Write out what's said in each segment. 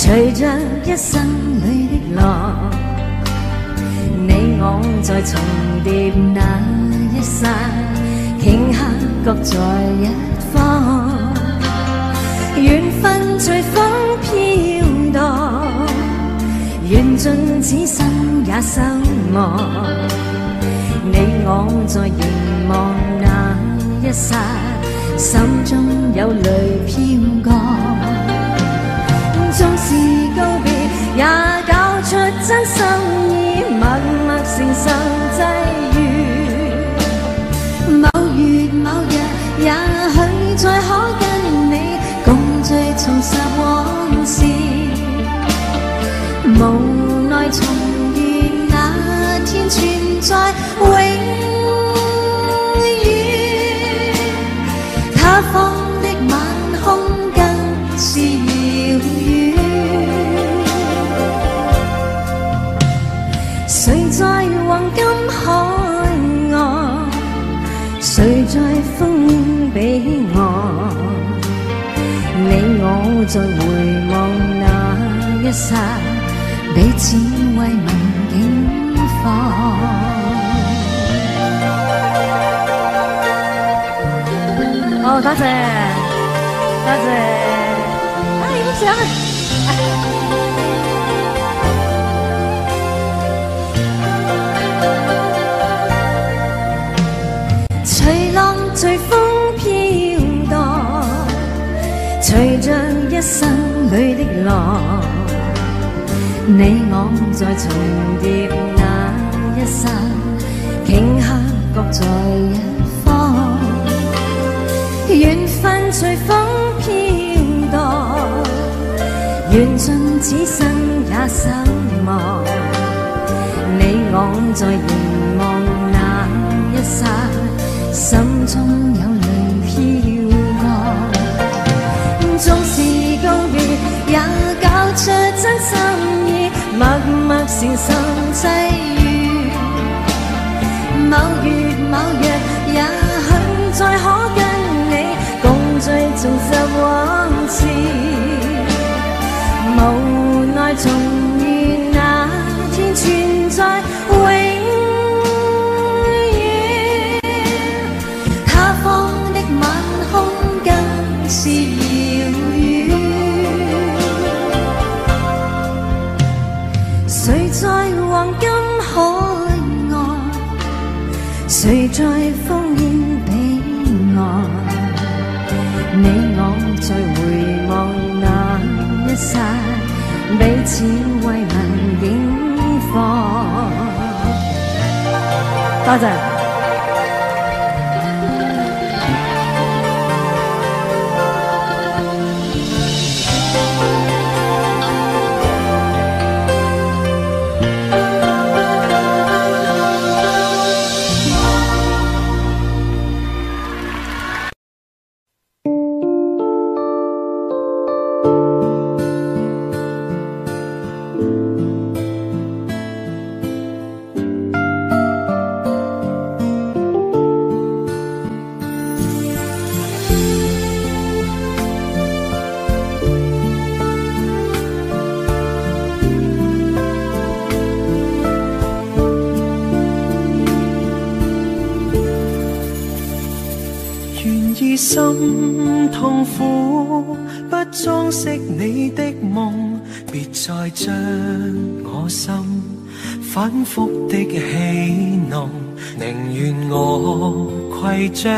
隨着一生裏的浪，你我在重疊那一剎，頃刻各在一方，緣分隨風飄蕩，緣盡此生也守望，你我在凝望那一剎，心中有淚飄過。縱是告別，也搞出真心意，默默承受際遇。某月某日，也許再可跟你共聚重拾往事。無奈重遇那天存在永遠，他方的晚空更是遙遠。誰在黃金海岸，誰在風彼岸？你我在回望那一剎，彼此為民警方。哦，多謝，多謝。影相啊！隨浪隨風飄蕩，隨着一生裏的浪，你我在重疊那一剎，頃刻各在一方，緣分隨風飄蕩，緣盡此生也守望，你我在凝望那一剎，心中有淚飄過。縱是告別，也搞出真心意，默默承受際遇。某月某日，也許再可跟你共聚重拾往事。無奈重遇那天存在永遠，他方的晚空更是遙遠。誰在黃金海岸，誰在烽煙彼岸？你我在回望那一剎，彼此為民警方。多謝。心痛苦，不裝飾你的夢，別再將我心反覆的戲弄，寧願我攜着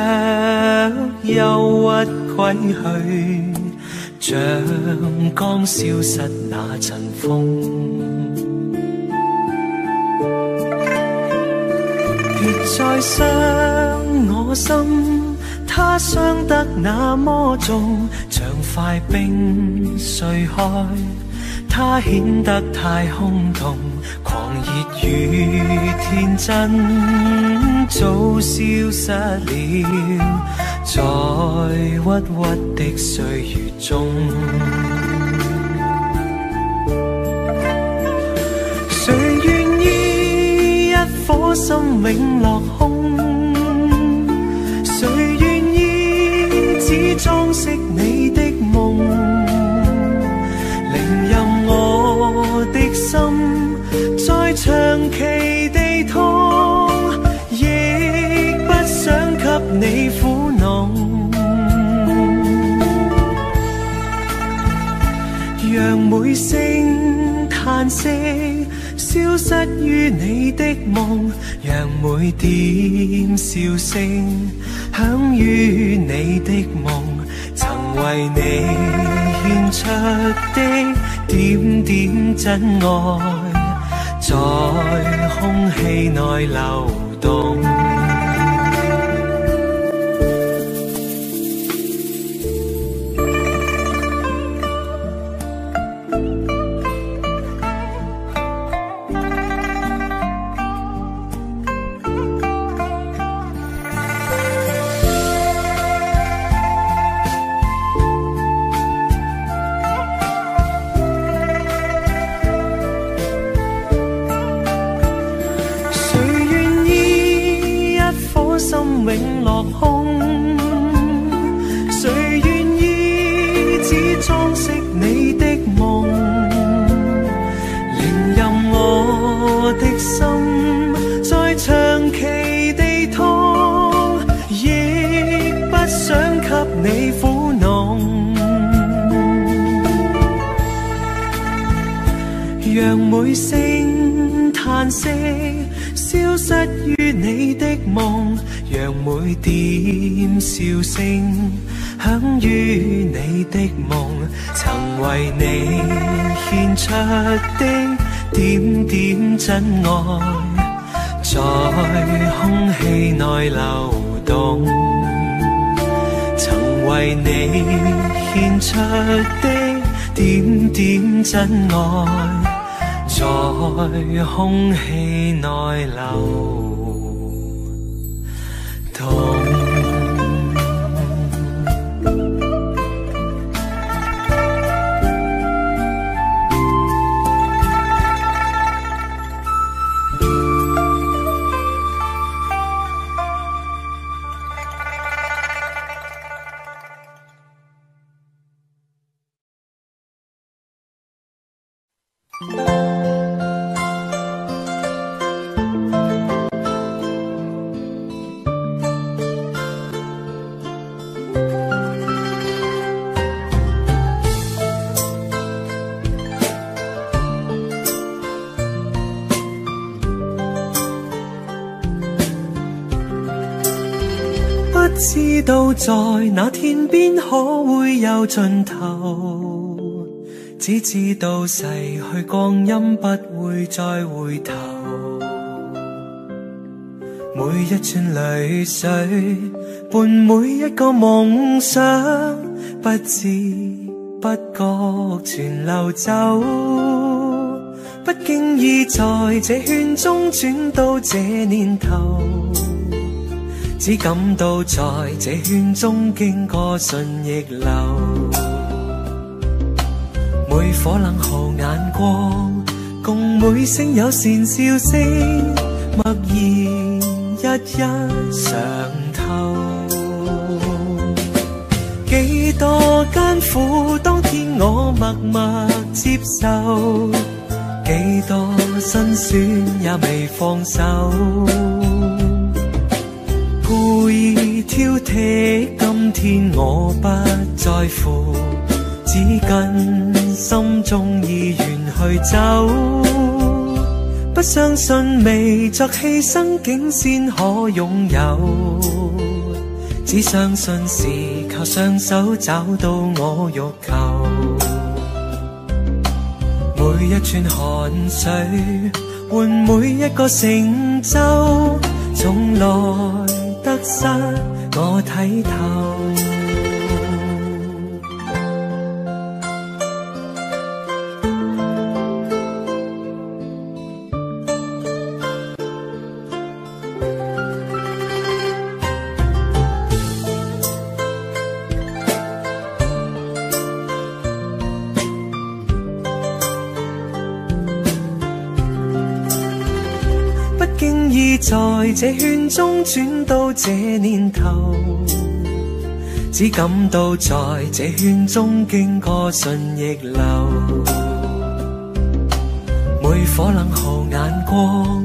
憂鬱歸去，像剛消失那陣風。別再傷我心，它傷得那麼重，像塊冰碎開，它顯得太空洞，狂熱與天真早消失了，在鬱鬱的歲月中。誰願意一顆心永落空？誰願意只裝飾你的夢？寧任你苦惱，讓每聲嘆息消失於你的夢，讓每點笑聲響於你的夢，曾為你獻出的點點真愛，在空氣內流動。永落空，誰願意只裝飾你的夢？連任我的心再長期地痛，亦不想給你苦惱。讓每聲嘆息消失於你的夢，讓每點笑聲響於你的夢，曾為你獻出的點點真愛，在空氣內流動，曾為你獻出的點點真愛，在空氣內流動。不知道在那天邊可會有盡頭，只知道逝去光陰不會再回頭，每一串淚水伴每一個夢想，不知不覺全流走，不經意在這圈中轉到這年頭，只感到在這圈中經過順逆流，每顆冷酷眼光，共每聲友善笑聲，默然一一嘗透。幾多艱苦，當天我默默接受，幾多辛酸也未放手。故意挑剔，今天我不在乎，只跟心中意願去走。不相信未作犧牲竟先可擁有，只相信是靠雙手找到我欲求。每一串汗水換每一個成就，從來得失我睇透。不經意在這圈中轉到這年頭，只感到在這圈中經過順逆流，每顆冷酷眼光，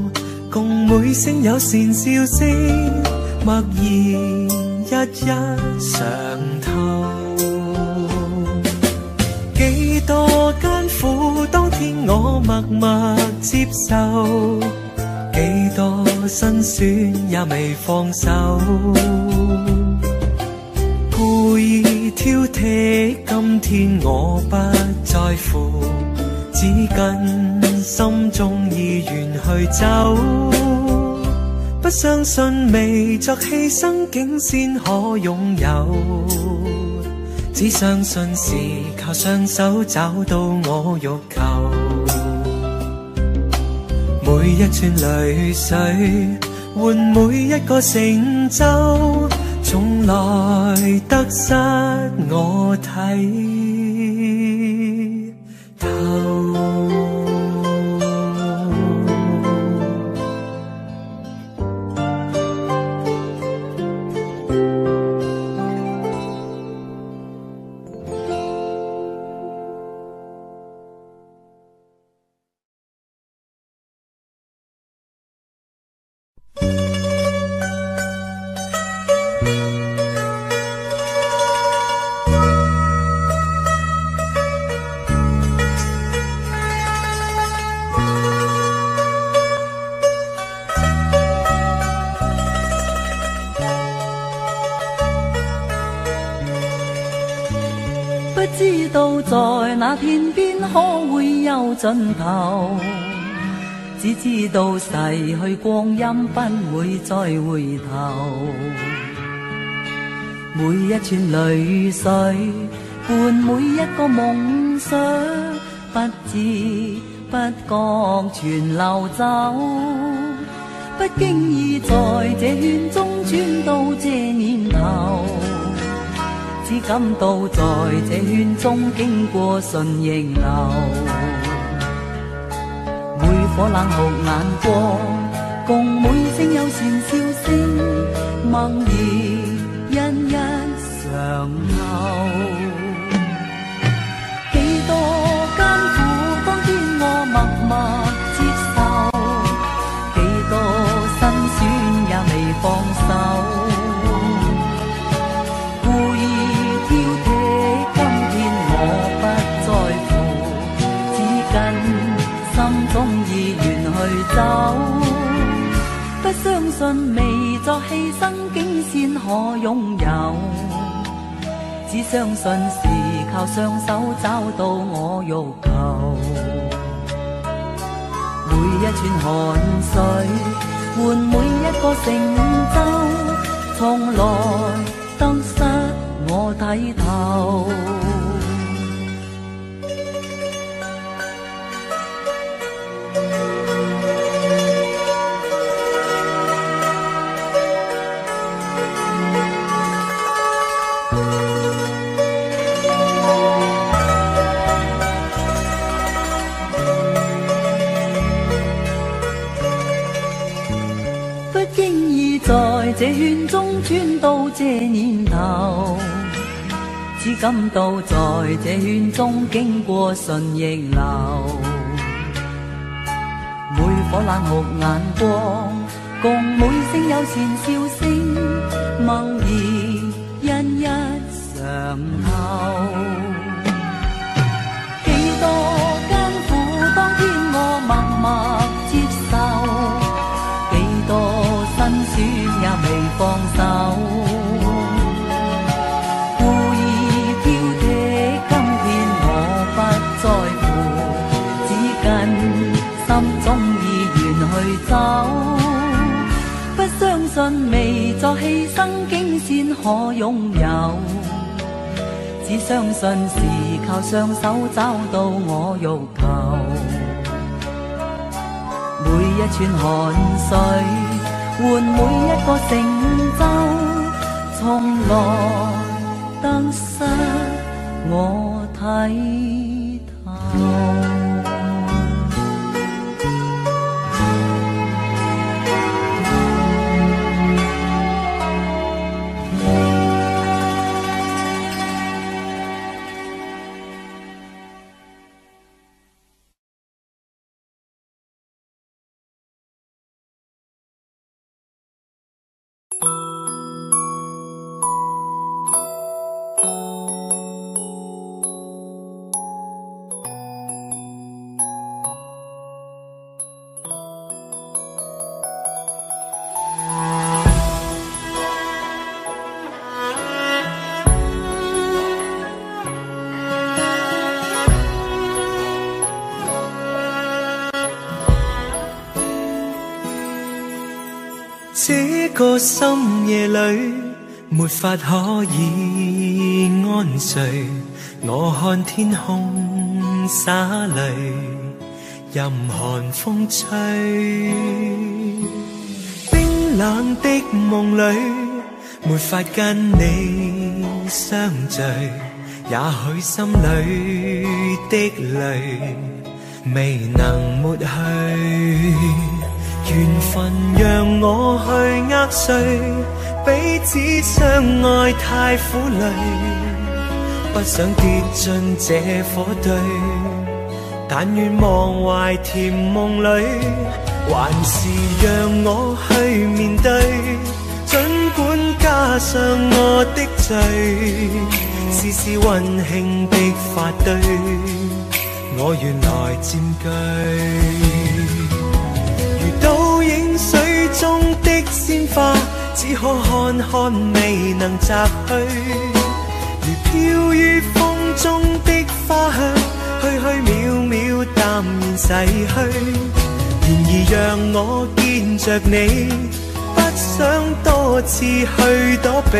共每聲友善笑聲，默然一一嘗透。幾多艱苦，當天我默默接受，幾多辛酸也未放手。故意挑剔，今天我不在乎，只跟心中意願去走。不相信未作犧牲，竟先可擁有。只相信是靠雙手找到我欲求。每一串淚水換每一個成就，從來得失我睇透。知道在那天邊可會有盡頭，只知道逝去光陰不會再回頭。每一串淚水伴每一個夢想，不知不覺全流走。不經意在這圈中轉到這年頭，只感到在這圈中經過順逆流，每顆冷酷眼光，共每聲友善笑聲，默然一一嘗透。幾多艱苦，當天我默默接受，幾多辛酸也未放手。走，不相信未作犧牲，竟先可擁有。只相信是靠雙手找到我欲求。每一串汗水換每一個成就，從來得失我睇透。在這圈中轉到這年頭，只感到在這圈中經過順逆流，每顆冷酷眼光，共每聲友善笑聲，默然一一嘗透。幾多艱苦，當天我默默接受，幾多辛酸也未放手，故意挑剔，今天我不在乎，只跟心中意願去走。不相信未作犧牲，竟先可擁有。只相信是靠雙手找到我欲求。每一串汗水換每一個成就，從來得失我睇透。個深夜裏，沒法可以安睡。我看天空灑淚，任寒風吹。冰冷的夢裏，沒法跟你相聚。也許心裏的淚未能抹去，緣分讓我去握碎，彼此相愛太苦累，不想跌進這火堆，但願忘懷甜夢裏，還是讓我去面對，儘管加上我的罪，試試溫馨的發堆，我原來佔據。如倒影水中的鮮花，只可看看未能摘去，如飄於風中的花香，虛虛渺渺淡然逝去。然而讓我見着你，不想多次去躲避，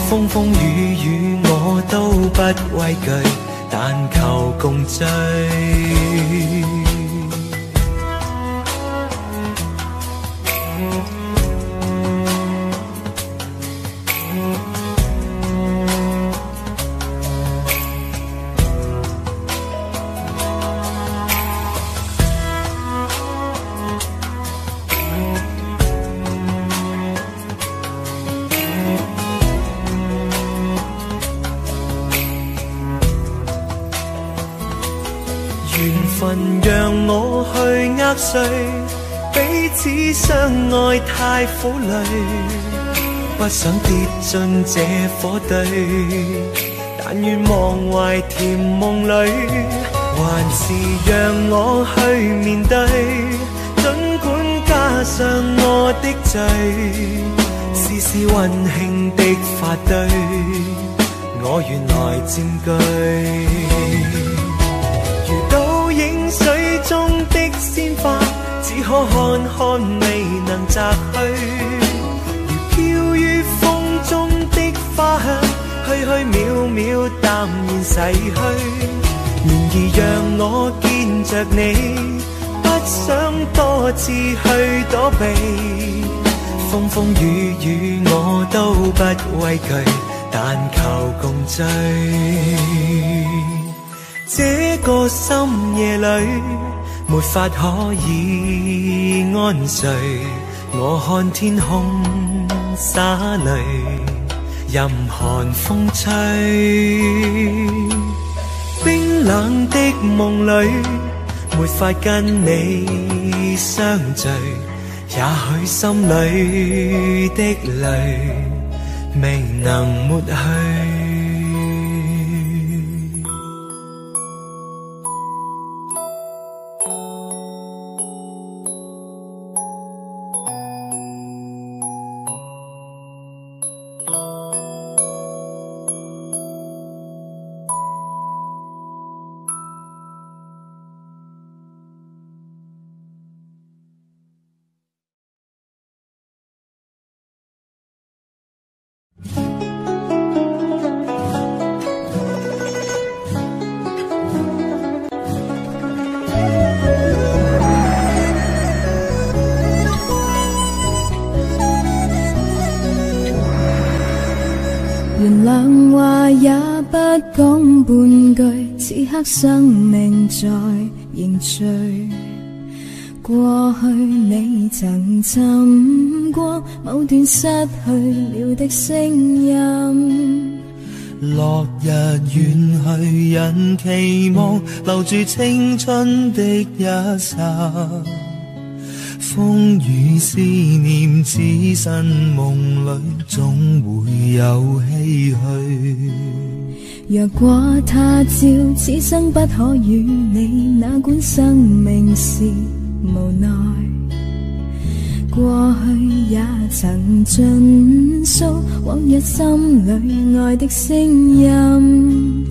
風風雨雨我都不畏懼，但求共醉。讓我去握碎，彼此相愛太苦累，不想跌進這火堆，但願忘懷甜夢裏，還是讓我去面對，儘管加上我的罪，試試溫馨的發堆，我原來佔據。影水中的鮮花，只可看看未能摘去，如飄於風中的花香，虛虛渺渺淡然逝去。然而讓我見着你，不想多次去躲避，風風雨雨我都不畏懼，但求共醉。這個深夜裏，沒法可以安睡。我看天空灑淚，任寒風吹。冰冷的夢裏，沒法跟你相聚。也許心裏的淚未能抹去。原諒話也不講半句，此刻生命在凝聚。過去你曾尋過某段失去了的聲音，落日遠去，人期望留住青春的一剎。風雨思念，此生夢裏總會有唏噓。若果他朝此生不可與你，哪管生命是無奈。過去也曾盡訴往日心裏愛的聲音，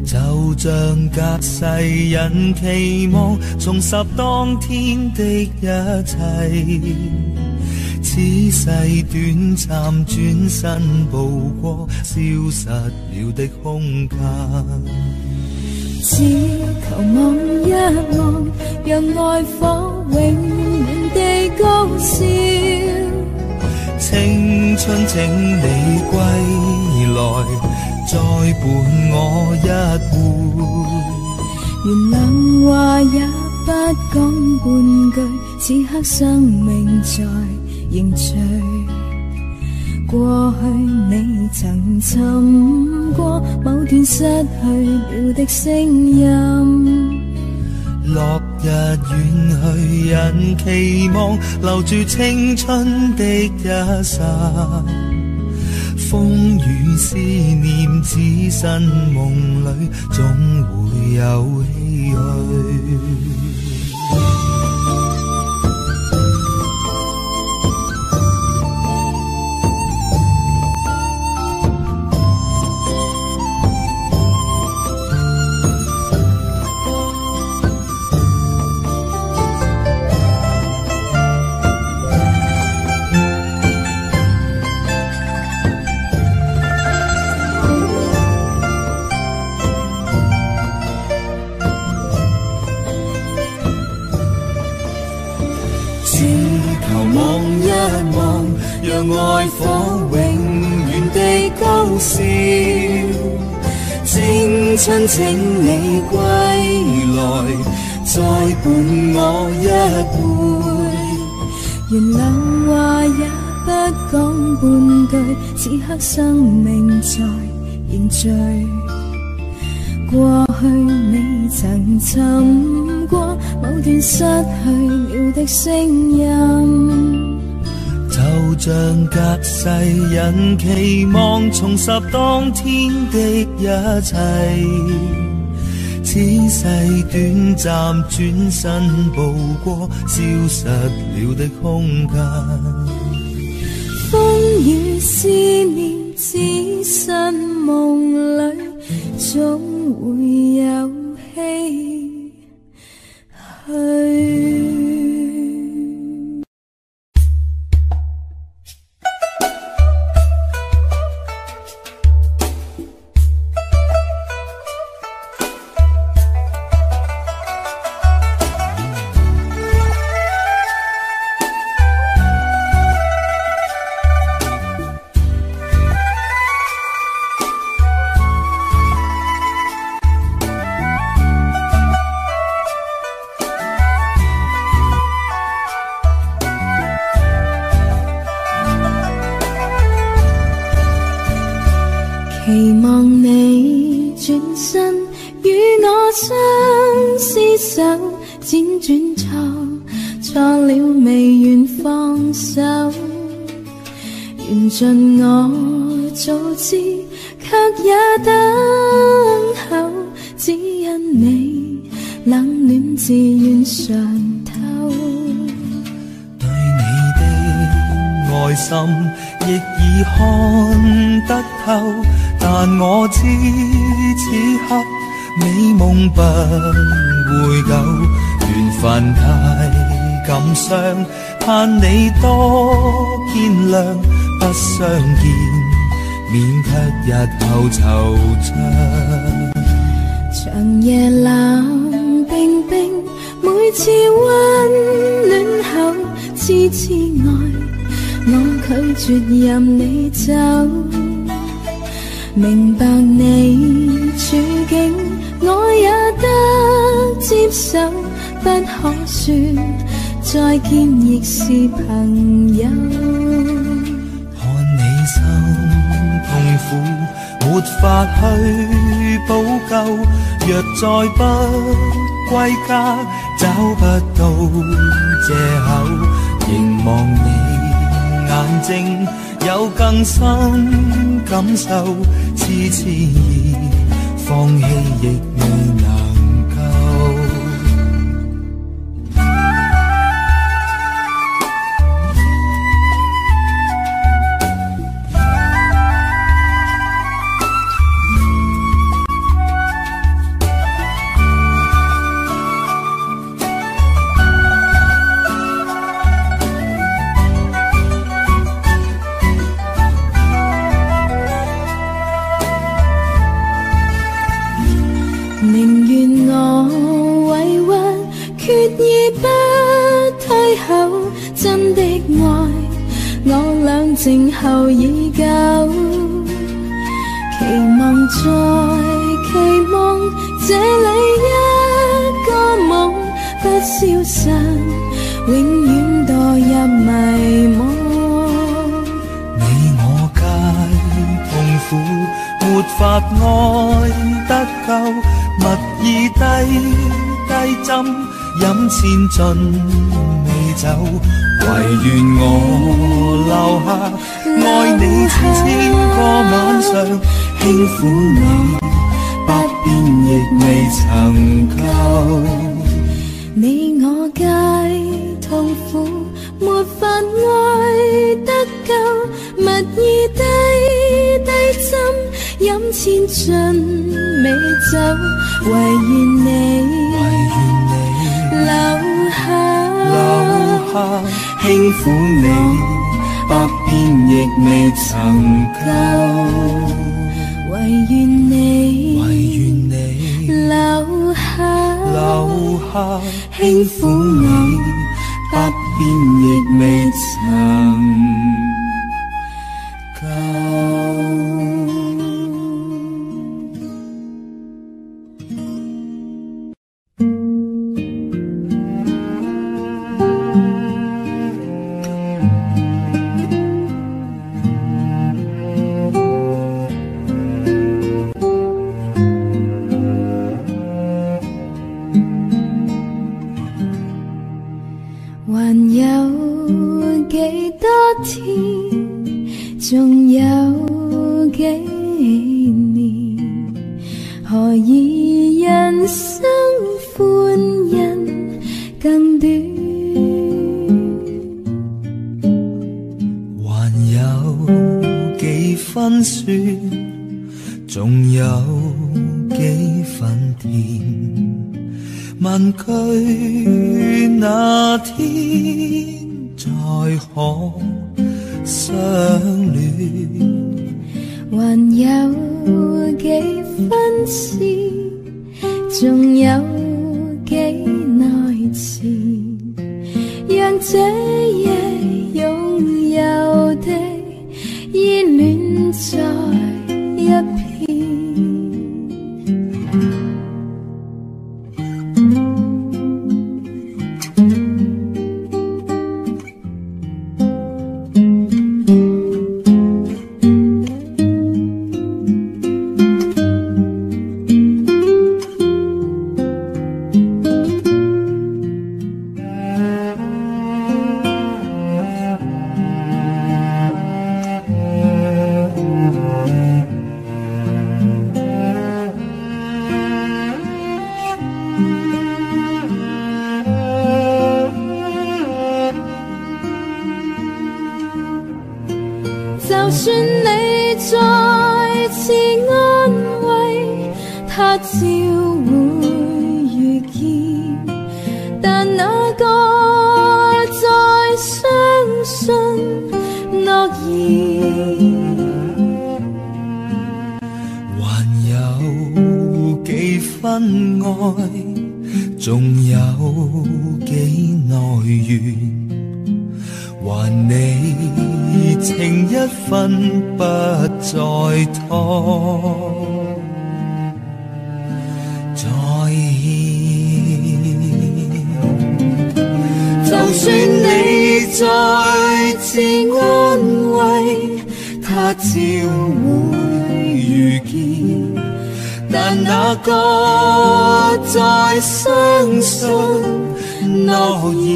就像隔世人期望重拾當天的一切，此此世短暫，轉身步過消失了的空間。只求望一望，讓愛火永遠地高燒。青春請你歸來，再伴我一回。原諒話也不講半句，此刻生命在凝聚。過去你曾尋過某段失去了的聲音。落日遠去，人期望留住青春的一剎。風雨思念，只身夢裏總會有唏噓。讓愛火永遠地高燒，青春請你歸來，再伴我一回。原諒話也不講半句，此刻生命在凝聚。過去你曾尋過某段失去了的聲音。就像隔世人期望重拾當天的一切，此世短暫，轉身步過消失了的空間。風雨思念，只身夢裏總會有唏噓。期望你轉身與我相廝守，輾轉錯了未願放手，緣盡我早知，卻也等候，只因你冷暖自願嘗透。對你的愛心亦已看得透，但我知此刻美夢不會久，緣分太感傷，盼你多見諒，不相見免卻日後惆悵。長夜冷冰冰，每次溫暖後痴痴愛，我拒絕任你走。明白你處境，我也得接受，不可說再見亦是朋友。看你心痛苦，沒法去補救，若再不歸家，找不到藉口，凝望你眼睛有更深感受，痴痴意放棄亦未能夠。候已久，期望再期望這裏一個夢不消散，永遠墮入迷惘。你我皆痛苦，沒法愛得夠，蜜意低低針，飲千樽未走，唯願我留下愛你千個晚上，輕撫你百遍亦未曾夠。你我皆痛苦，沒法愛得夠，蜜意低低針，飲千樽美酒，唯願你留下，輕撫你百遍亦未曾夠，唯願你留下，輕撫你百遍亦未曾夠。還有幾多天，仲有幾年，何以人生歡欣更短？還有幾分酸，仲有幾分甜，問句那天再可相戀？還有幾分痴，仲有幾耐前，讓這夜擁有的依戀在一片。就算你再次安慰，他朝會遇見，但哪個再相信諾言？還有幾分愛，仲有幾內緣，還你情一分不再拖，再欠。就算你再次安慰，他朝會遇見，但哪個再相信諾言？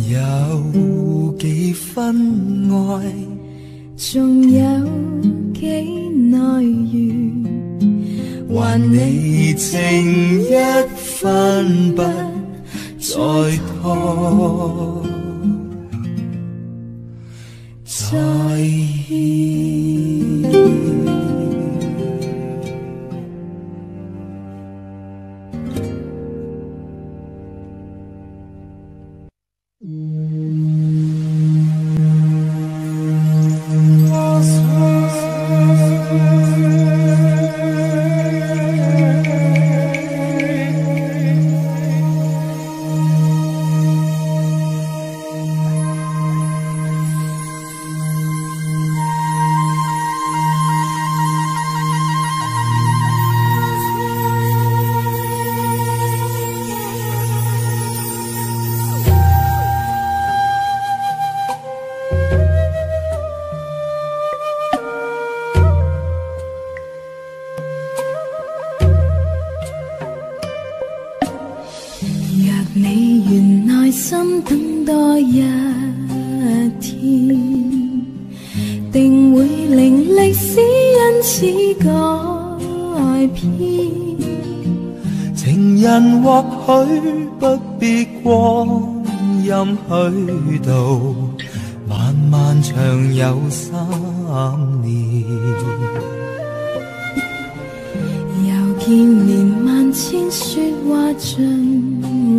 有幾分愛，仲有幾內緣，還你情一分不再拖，再欠。定會令歷史因此改變。情人或許不必光陰虛度，漫漫長有3年。又見面萬千說話盡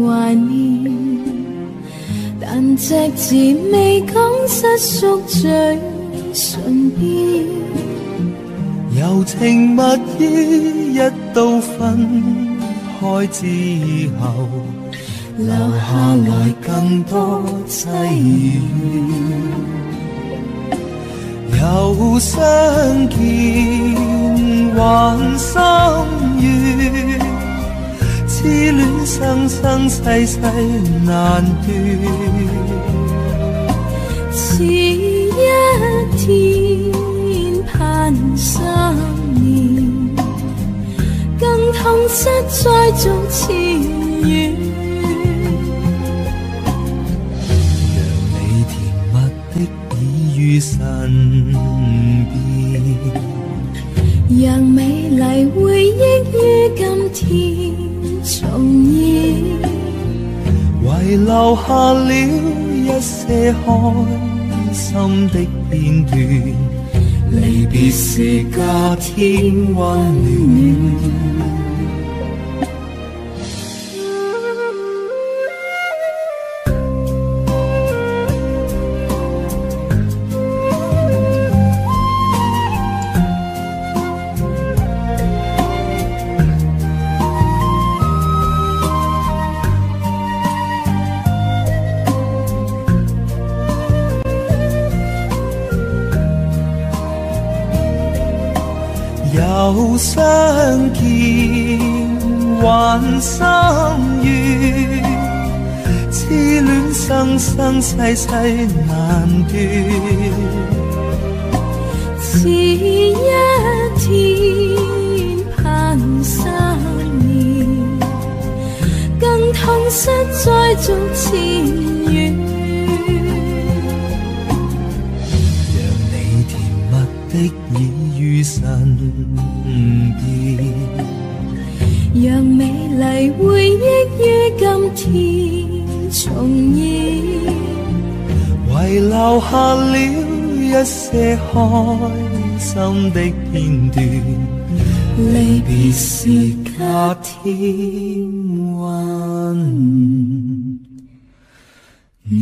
懷念，但隻字未講失縮最唇邊。柔情蜜意一刀分開之後，留下來更多淒怨。又相見還心願，痴戀生生世世難斷。似一天盼3年，更痛失再續前緣。讓你甜蜜的已於身邊，讓美麗回憶於今天重現，遺留下了一些開心的片段。離別時加添溫暖。又相見還心願，痴戀生生世世難斷。似一天盼3年，更痛失再續前緣。讓你甜蜜的已於身邊，讓美麗回憶於今天重現，遺留下了一些開心的片段。離別時加添溫暖。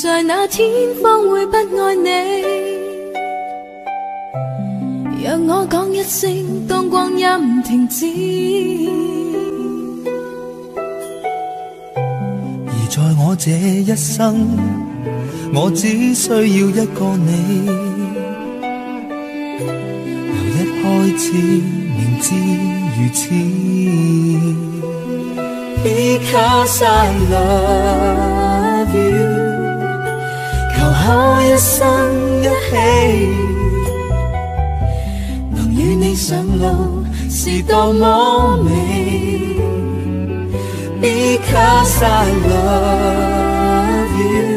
在那天方會不愛你，讓我講一聲，當光陰停止。而在我這一生，我只需要一個你。由一開始明知如此 ，Because I love you。求後一生一起，能與你上路是多麼美。Because I love you，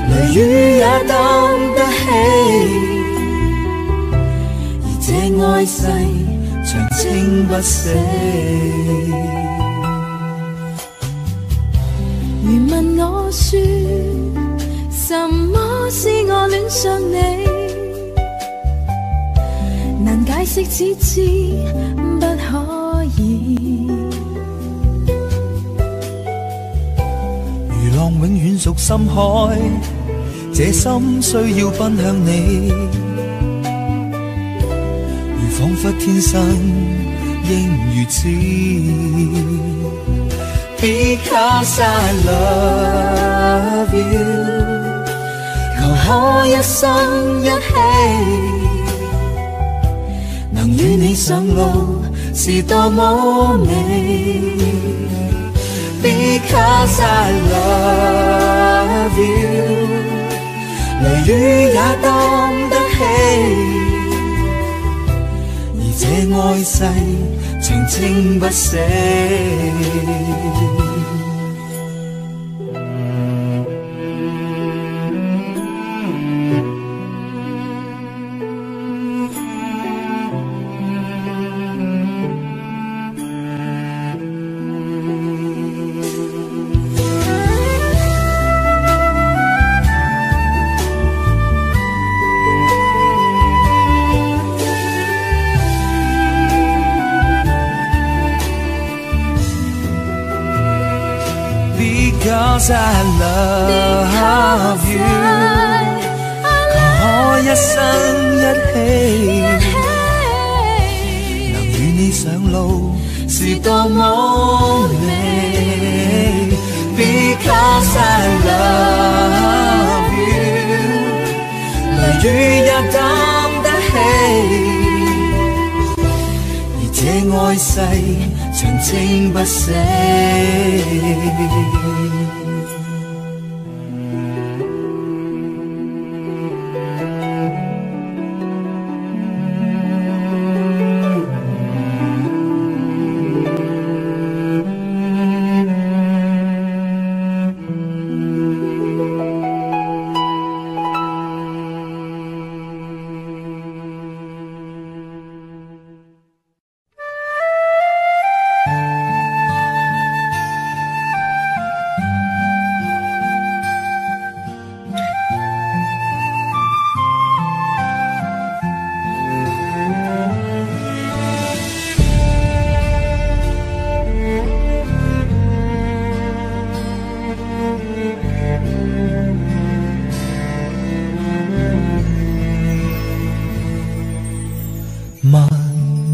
雷雨也擔得起，而這愛誓長青不死。如問我說，什麼使我戀上你？難解釋，只知不可以。如浪永遠屬深海，這心需要奔向你。如彷彿天生應如此。Because I love you， 求可一生一起，能與你上路是多麼美。Because I love you， 雷雨也擔得起，而這愛世長青不死。Because I love you， 可一生一起，能與你上路是多麼美。Because I love you， 雷雨也擔得起，而這愛世長青不死。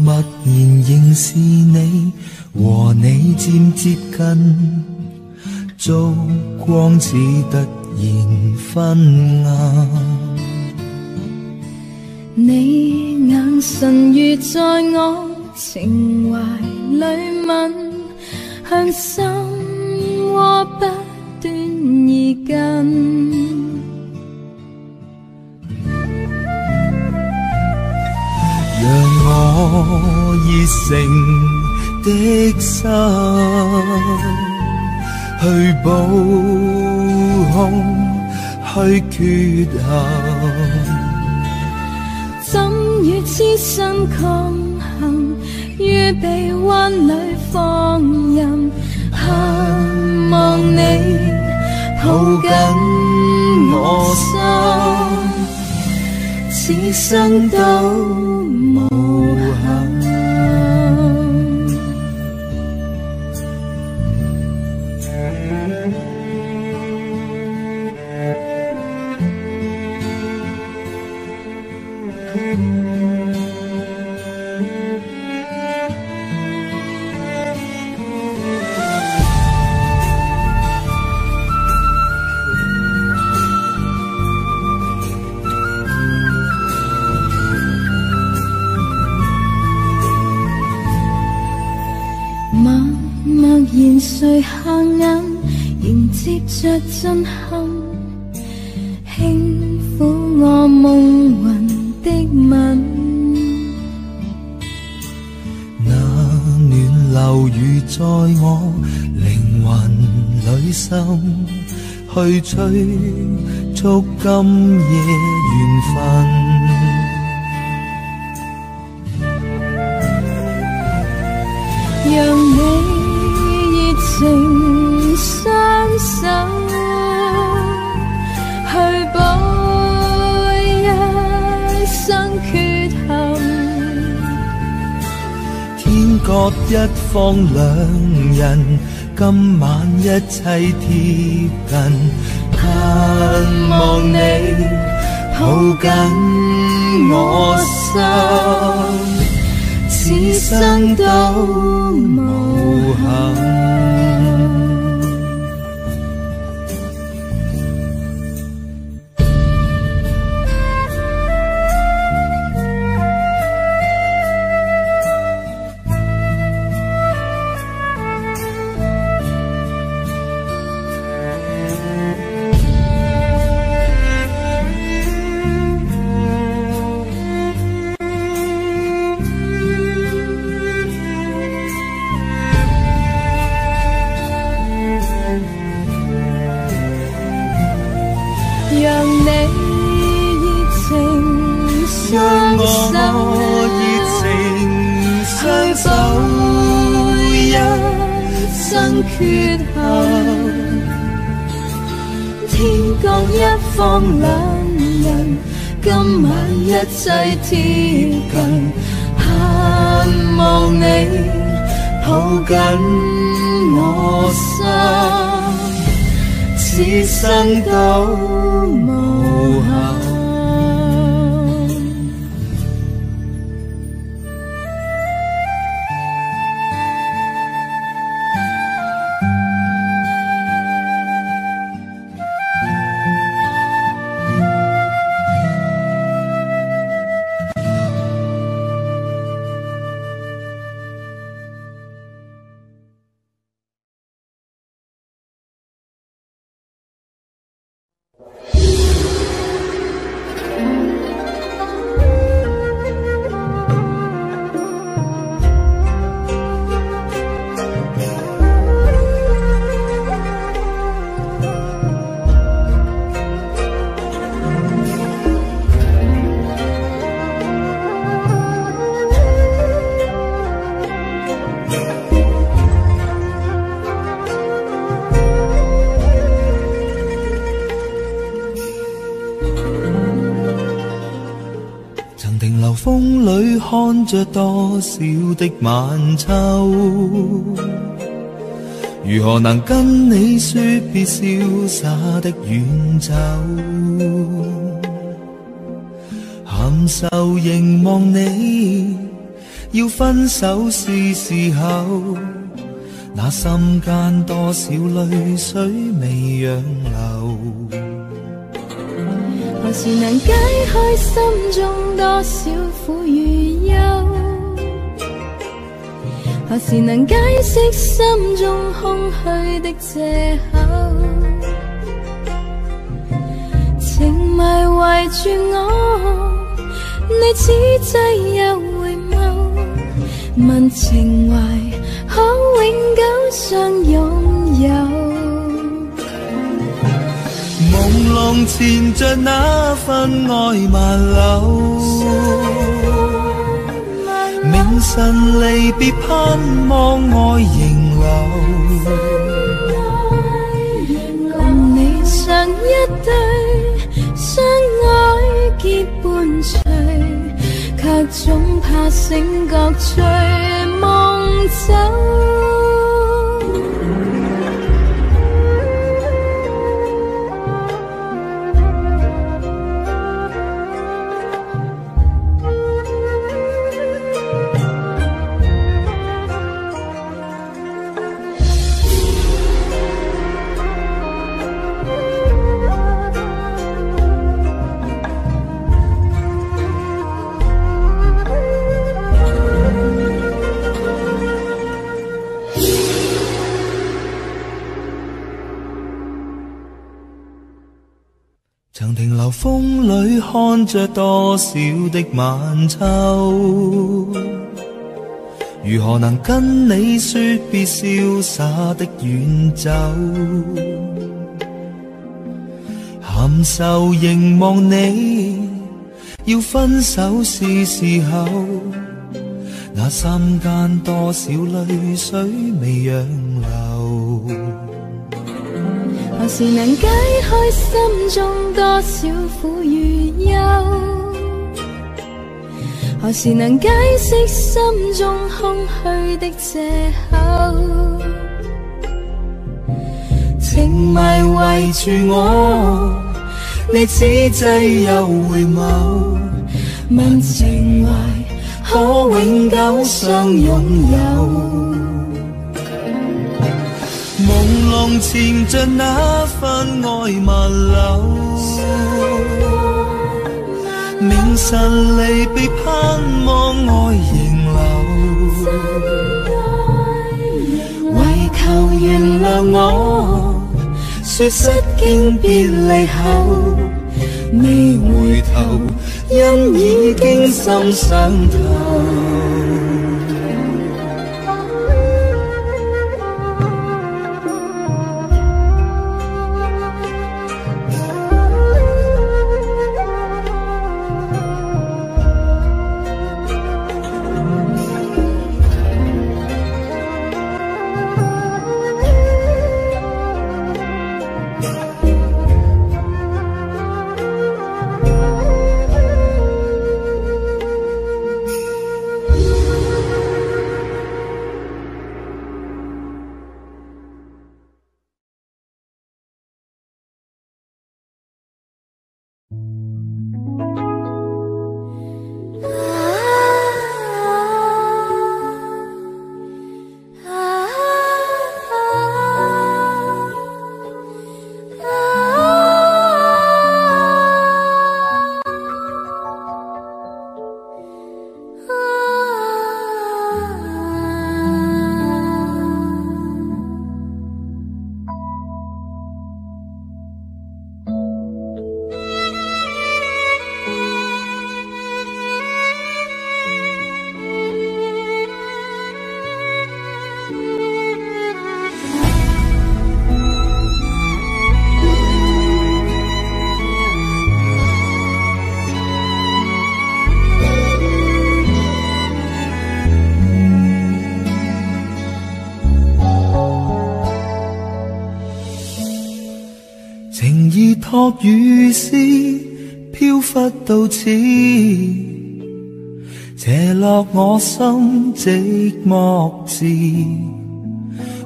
默然認是你，和你漸接近，燭光似突然昏暗。你眼神如在我情懷裏吻，向心窩不斷移近。讓我熱誠的心去補空去缺陷，怎與痴心抗衡？於臂彎裏放任，盼望你抱緊我心，此生都無憾。然垂下眼，迎接着震撼，輕撫我夢魂的吻。那暖流如在我靈魂裏滲，去催促今夜緣分。讓你熱情雙手去補一生缺陷。天各一方兩人，今晚一切貼近，盼望你抱緊我心，此生都無憾。缺陷，天各一方兩人，今晚一切貼近，盼望你抱緊我心，此生都無憾。風裏看着多少的晚秋，如何能跟你說別瀟灑的遠走？含愁凝望你，要分手是時候，那心間多少淚水未讓流。何時能解開心中多少苦與憂？何時能解釋心中空虛的藉口？情迷圍住我，你此際又回眸，問情懷可永久相擁有？朦朧纏着那份愛萬縷，明晨離別盼望愛仍留，共你像一對相愛結伴隨，卻總怕醒覺隨夢走。曾停留風裏看着多少的晚秋，如何能跟你說別瀟灑的遠走？含愁凝望你，要分手是時候，那心間多少淚水未讓流，何時能解開心中多少苦與憂？何時能解釋心中空虛的藉口？情迷圍住我，你此際又回眸，問情懷可永久相擁有。朦朧纏着那份愛萬縷，明晨離別盼望愛仍留，唯求原諒我，說失經別離後未回頭，因已經心上頭。情意託雨絲飄忽到此，斜落我心寂寞時，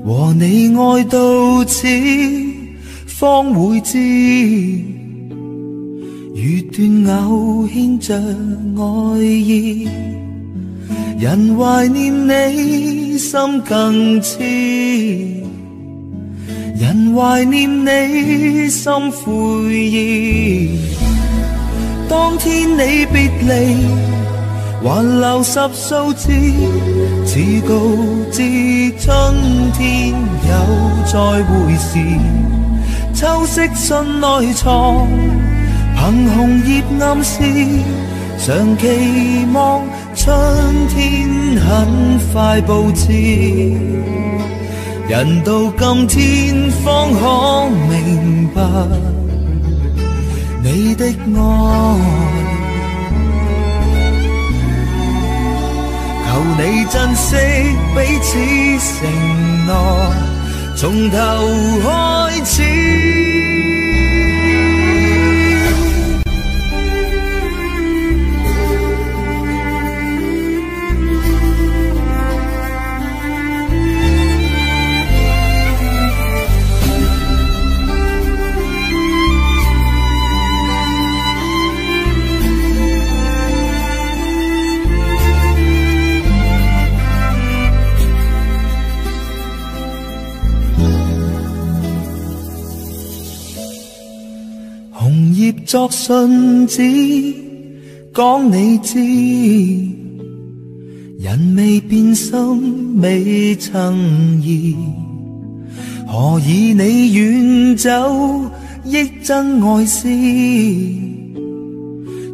和你愛到此，方會知，如斷藕牽着愛意，人懷念你心更痴。人懷念你心悔意，當天你別離，還留10數字，似告知春天有再會時。秋色信內藏，憑紅葉暗示，常期望春天很快報至。人到今天方可明白你的愛，求你珍惜彼此承諾，從頭開始。紅葉作信紙，講你知，人未變心未曾移，何以你遠走憶真愛思，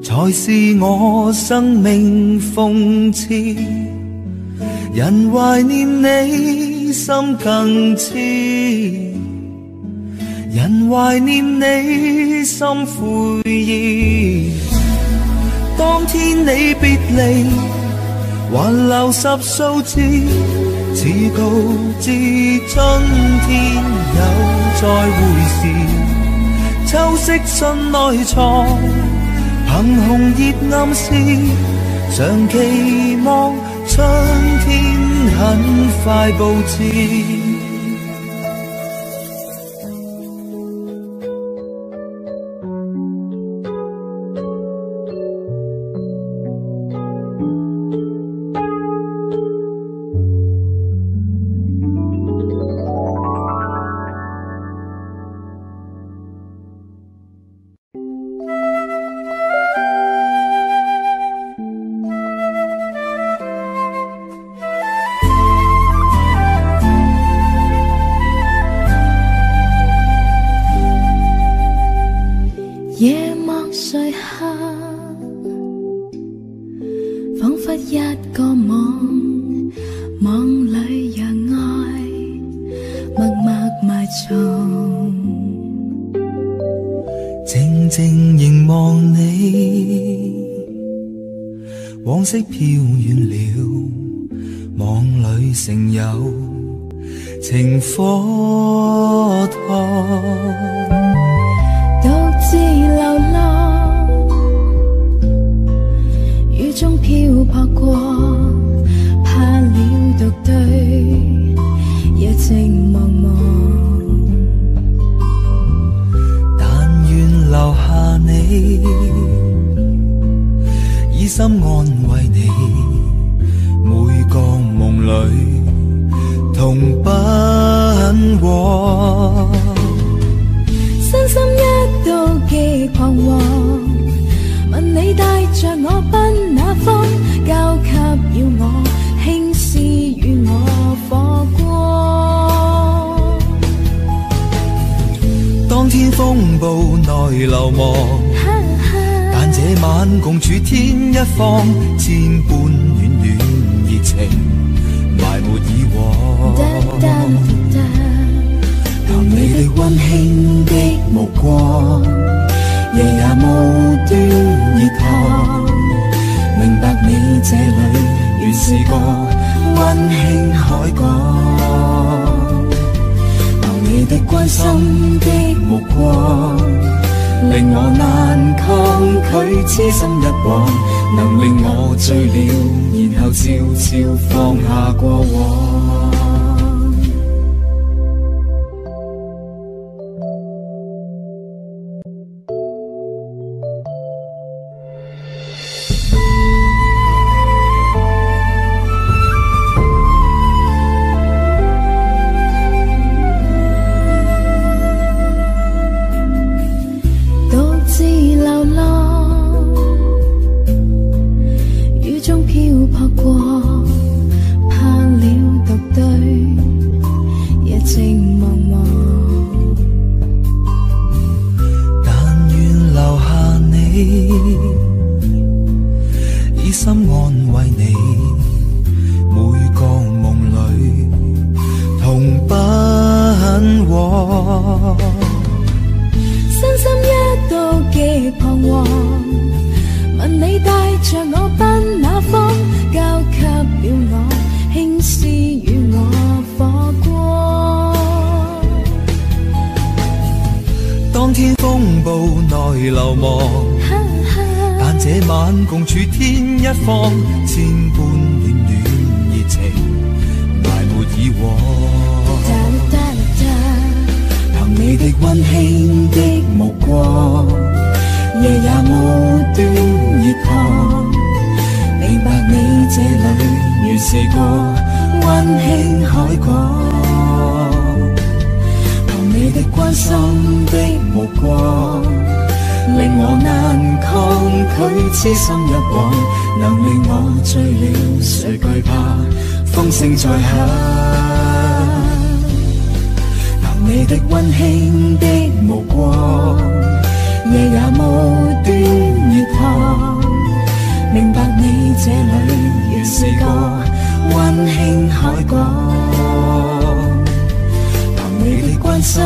才是我生命諷刺。人懷念你心更痴，人懷念你心悔意，當天你別離，還留十數字，似告知春天有再會時。秋色信內藏，憑紅葉暗示，常期望春天很快報至。夜幕垂下，彷彿一個夢，夢裏讓愛默默埋藏。靜靜凝望你，往昔飄遠了，夢裏成有情火燙。獨自流浪，雨中漂泊過，怕了獨對，夜靜茫茫。但願留下你，以心安慰你，每個夢裏同奔往。身心一度極彷徨，問你帶着我奔那方，交給要我輕視與我火光。當天風暴內流亡，但這晚共處天一方，千般暖暖熱情埋沒以往。憑你的溫馨的目光，夜也無端熱燙，明白你這裏原是個溫馨海港。憑你的關心的目光，令我難抗拒痴心一往，能令我醉了，然後悄悄放下過往。痴心一往，能令我醉了，誰懼怕風聲再響？憑你的溫馨的目光，夜也無端熱燙，明白你這裏原是個溫馨海港。憑你的關心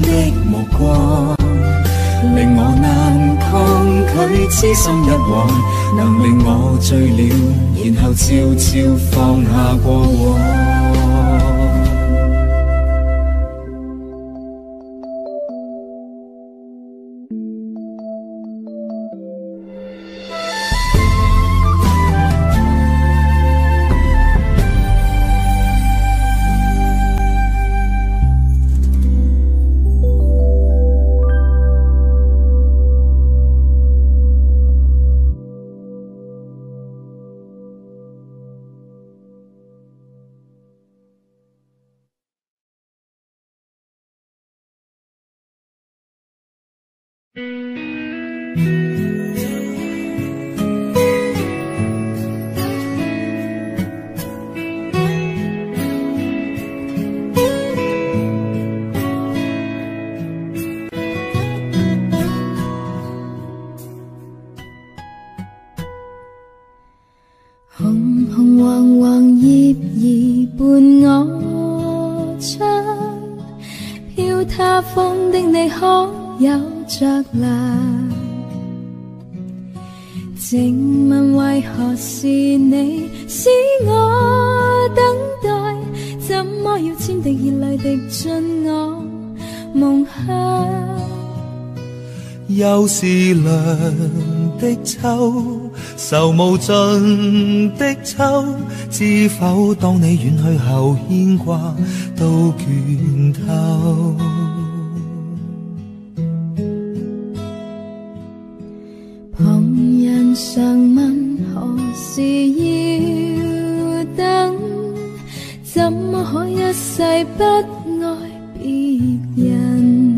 的目光，令我難抗拒痴心一往，能令我醉了，然後悄悄放下過往。紅紅黃黃葉兒伴我窗，飄他風的你可有着涼？靜問為何是你使我等待？怎麼要千滴熱淚滴進我夢鄉？又是涼的秋，愁無盡的秋，知否當你遠去後牽掛都倦透。旁人常問何時要等，怎麼可一世不愛別人？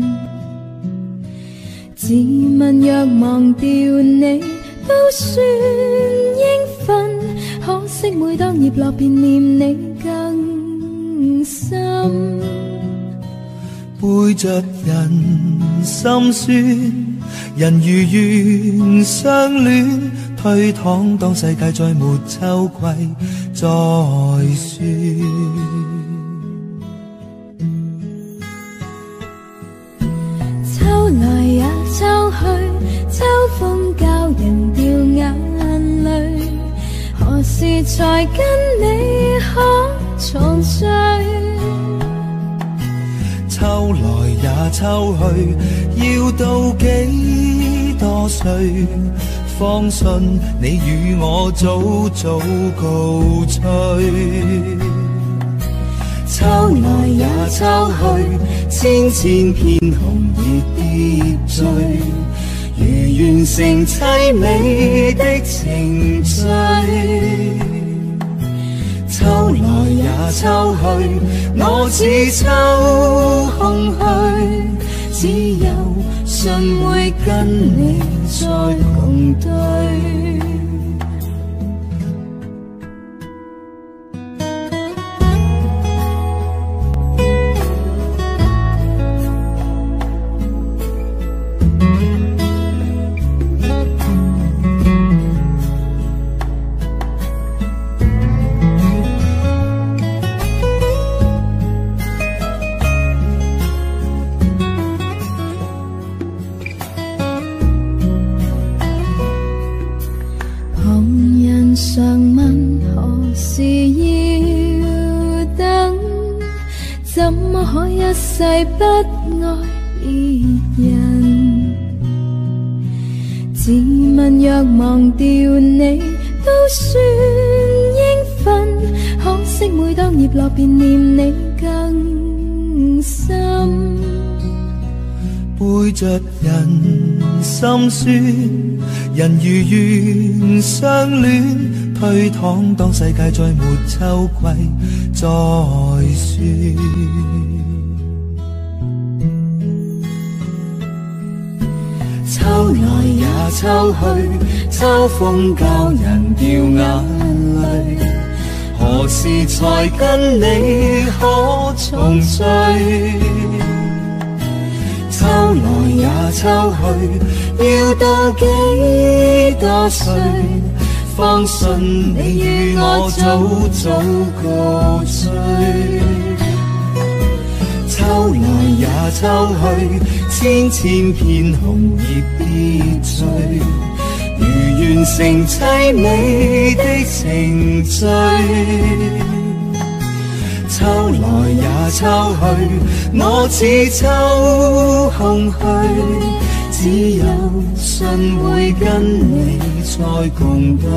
自問若忘掉你都算應份，可惜每當葉落便念你更深。背着人心酸，人如願相戀，推搪當世界再沒秋季再說。秋來也秋去，秋風教人掉眼淚，何時才跟你可重聚？秋來也秋去，要到幾多歲？方信你與我早早告吹。秋來也秋去，千千片紅葉跌墜，如完成凄美的程序。秋來也秋去，我似秋空虛，只有信會跟你再共對。常問何時要等，怎麼可一世不愛別人？自問若忘掉你都算應份，可惜每當葉落便念你更深。背着人心酸，人如願相戀，推搪當世界再沒秋季再說。秋來也秋去，秋風教人掉眼淚，何時才跟你可重聚？秋來也秋去，要到幾多歲？方信你與我早早告吹。秋來也秋去，千千片紅葉跌墜，如完成凄美的程序。抽來也抽去，我似抽空虛，只有信會跟你再共對。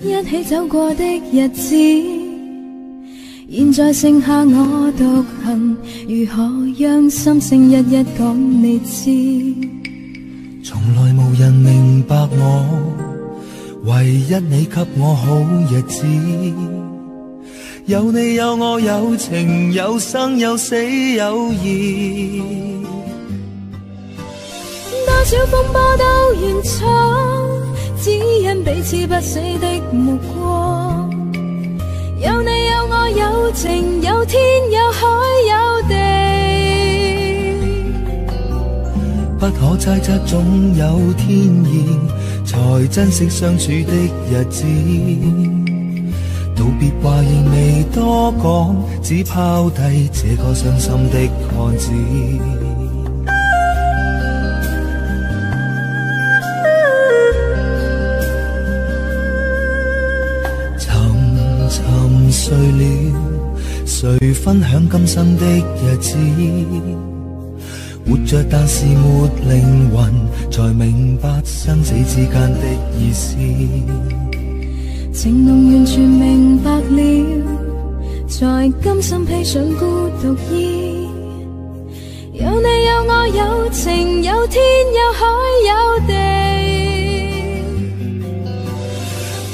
一起走過的日子，現在剩下我獨行，如何讓心聲一一講你知？從來無人明白我，唯一你給我好日子。有你有我有情有生有死有義，多少風波都願闖，只因彼此不死的目光。有你有我有情有天有海有地，不可猜測總有天意，才珍惜相處的日子。道別話仍未多講，只拋低這個傷心的漢子。睡了，誰分享今生的日子？活着但是沒靈魂，才明白生死之間的意思。情濃完全明白了，在今生披上孤獨衣。有你有我有情有天有海有地，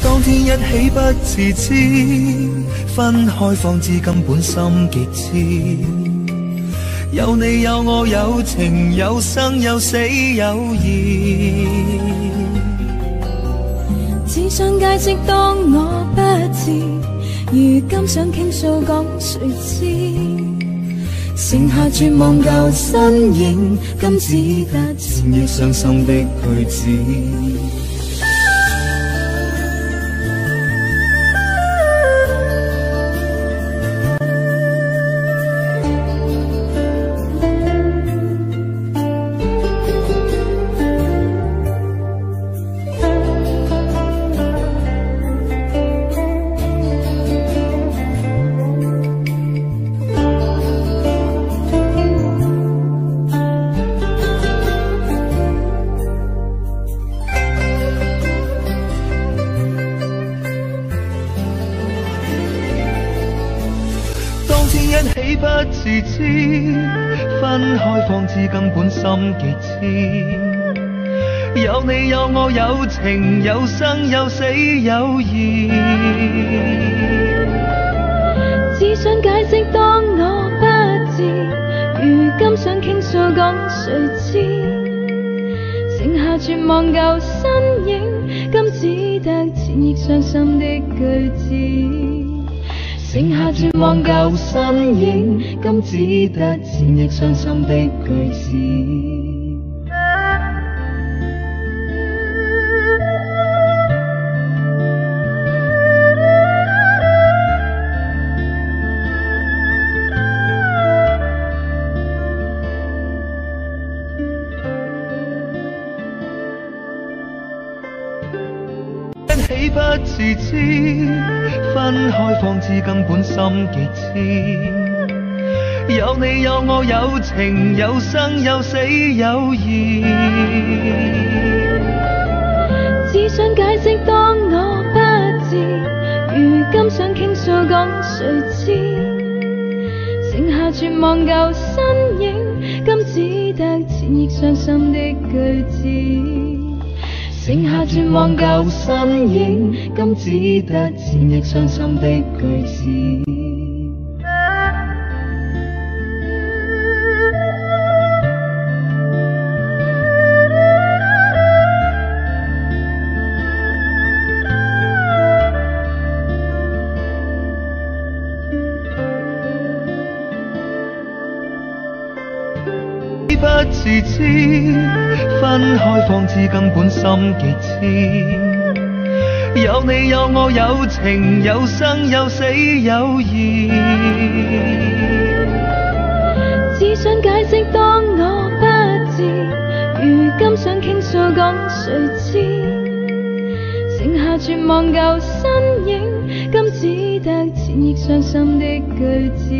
當天一起不自知，分開方知根本心極痴。有你有我有情有生有死有義，只想解釋當我不知，如今想傾訴講誰知？剩下絕望舊身影，今只得纏憶傷心的句子。分開方知根本心極痴，有你有我有情有生有死有義，只想解釋當我不知，如今想傾訴講誰知？剩下絕望舊身影，今只得纏憶傷心的句子。剩下絕望舊身影，今只得纏憶傷心的句子。不自知，分開方知根本心極痴。有你有我有情有生有死有義，只想解釋當我不智，如今想傾訴講誰知，剩下絕望舊身影，今只得纏翼傷心的句子。剩下絕望舊身影，今只得纏翼傷心的句子。不自知，分開方知根本心極痴。有你有我有情有生有死有義，只想解釋當我不智，如今想傾訴講誰知，剩下絕望舊身影，今只得纏翼傷心的句子。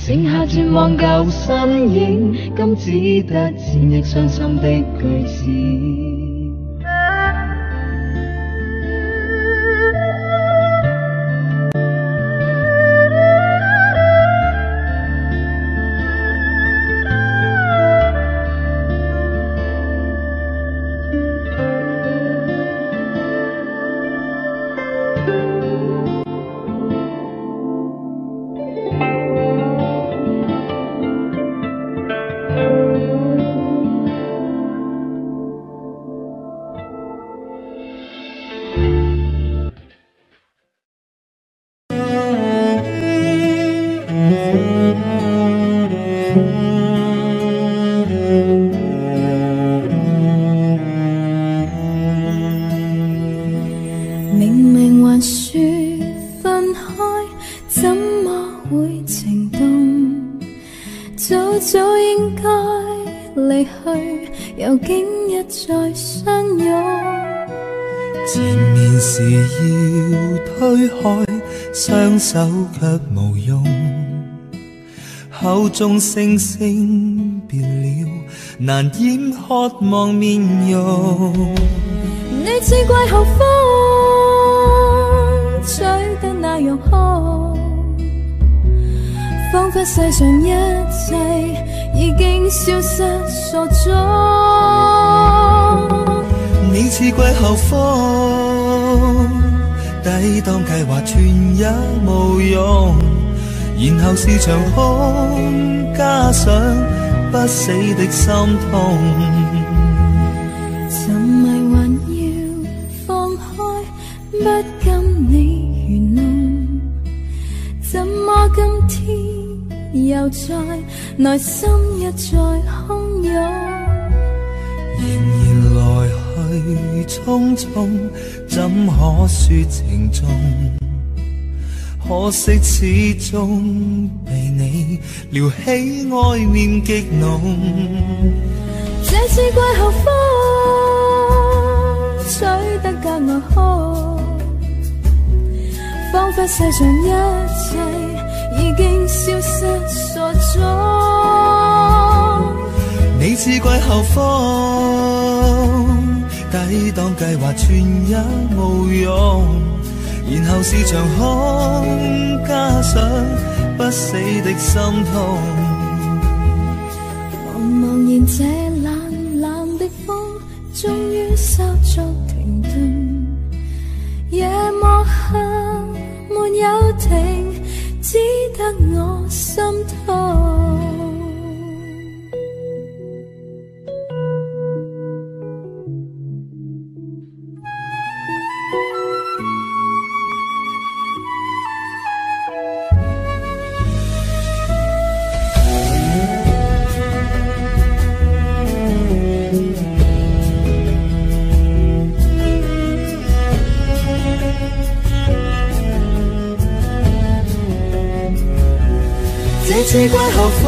剩下絕望舊身影，今只得纏翼傷心的句子。明明還說分開，怎麼會情動？早早應該離去，又竟一再相擁。前面時要推開，雙手卻無用，口中聲聲別了，難掩渴望面容。你似季候風，吹得那樣酷，彷彿世上一切已經消失所蹤。你似季候風，抵擋計劃全也無用，然後是場空，加上不死的心痛。沉迷還要放開，不跟你愚弄，怎麼今天又在內心一再洶湧？仍然來去匆匆，怎可說情重？可惜始終被你撩起愛念極濃。這次季候風吹得格外酷，彷彿世上一切已經消失所蹤。你似季候風，抵擋計劃全也無用，然後是場空，加上不死的心痛。茫然這冷冷的風，終於稍作停頓。夜幕下沒有停，只得我心痛。這次季候風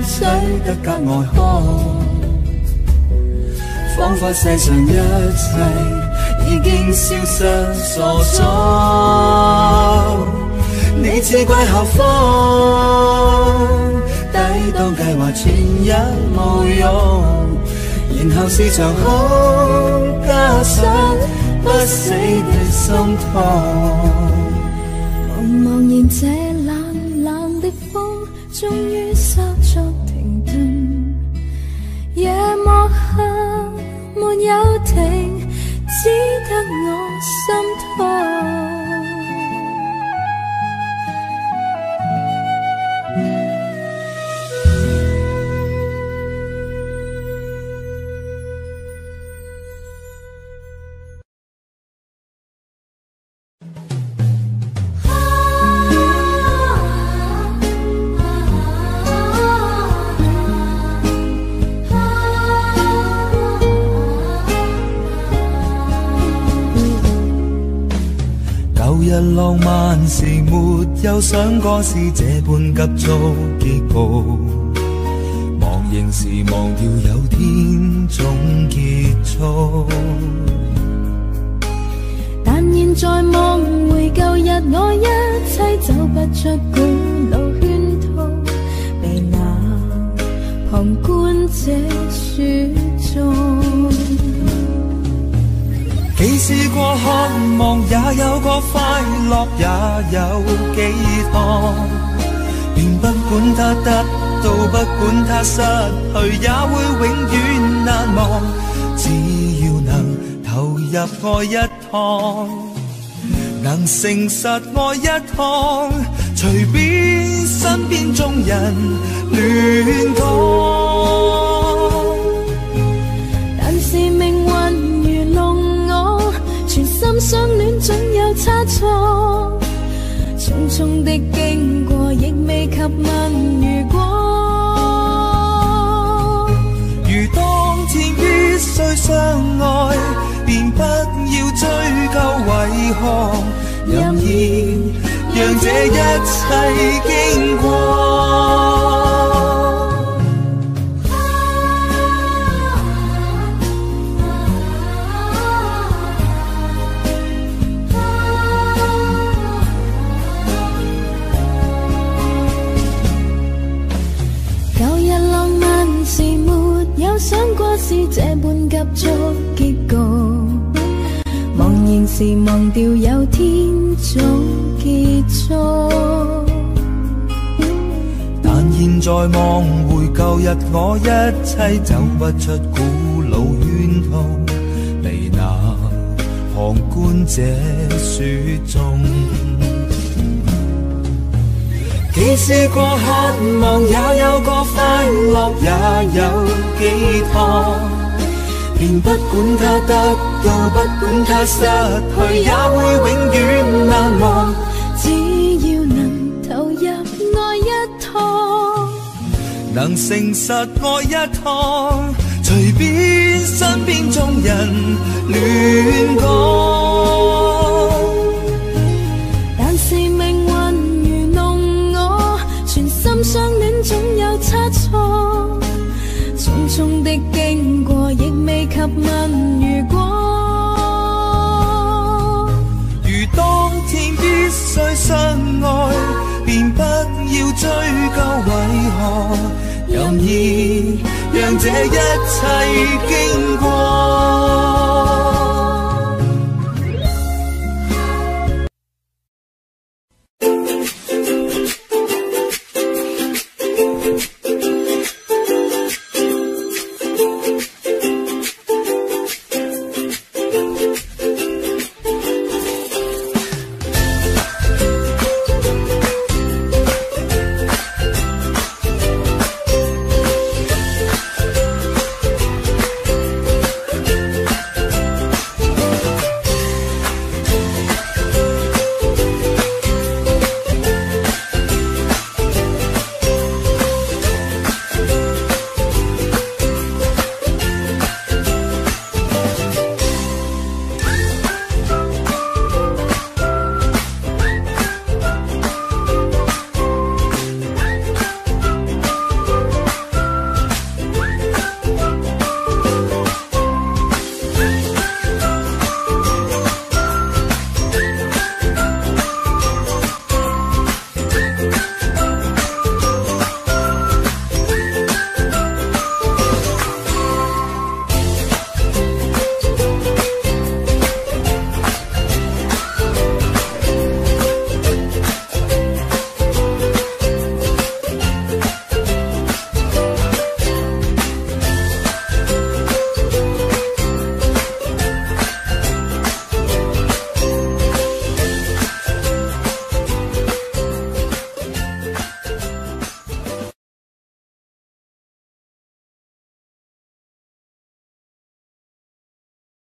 吹得格外酷，仿佛世上一切已經消失所蹤。你似季候風，抵擋計劃全一無用，然後是場空，加上不死的心痛。茫茫然這冷冷的風，終於稍作停頓。夜幕下沒有停，只得我心痛。浪漫時沒有想過是這般急速結局，忘形時忘掉有天總結束。但現在望回舊日，我一切走不出古老圈套，被那旁觀者選中。既試過渴望，也有過快樂，也有寄託，便不管它得到，不管它失去，也會永遠難忘。只要能投入愛一趟，能誠實愛一趟，隨便身邊眾人亂講。但是命運如弄我，全心相戀總有差錯，匆匆的經過亦未及問如果。如當天必須相愛，便不要追究為何，任意讓這一切經過。想過是這般急速結局，茫然時忘掉有天總結束。但現在望回舊日，我一切走不出古老圈套，被那旁觀者說中。既試過渴望，也有過快樂，也有寄託，便不管它得到，不管它失去，也會永遠難忘。只要能投入愛一趟，能誠實愛一趟，隨便身邊眾人亂講。但是命運如弄我，全心相戀總有差錯，匆匆的經過亦未及問如果。如當天必須相愛，便不要追究為何，任意讓這一切經過。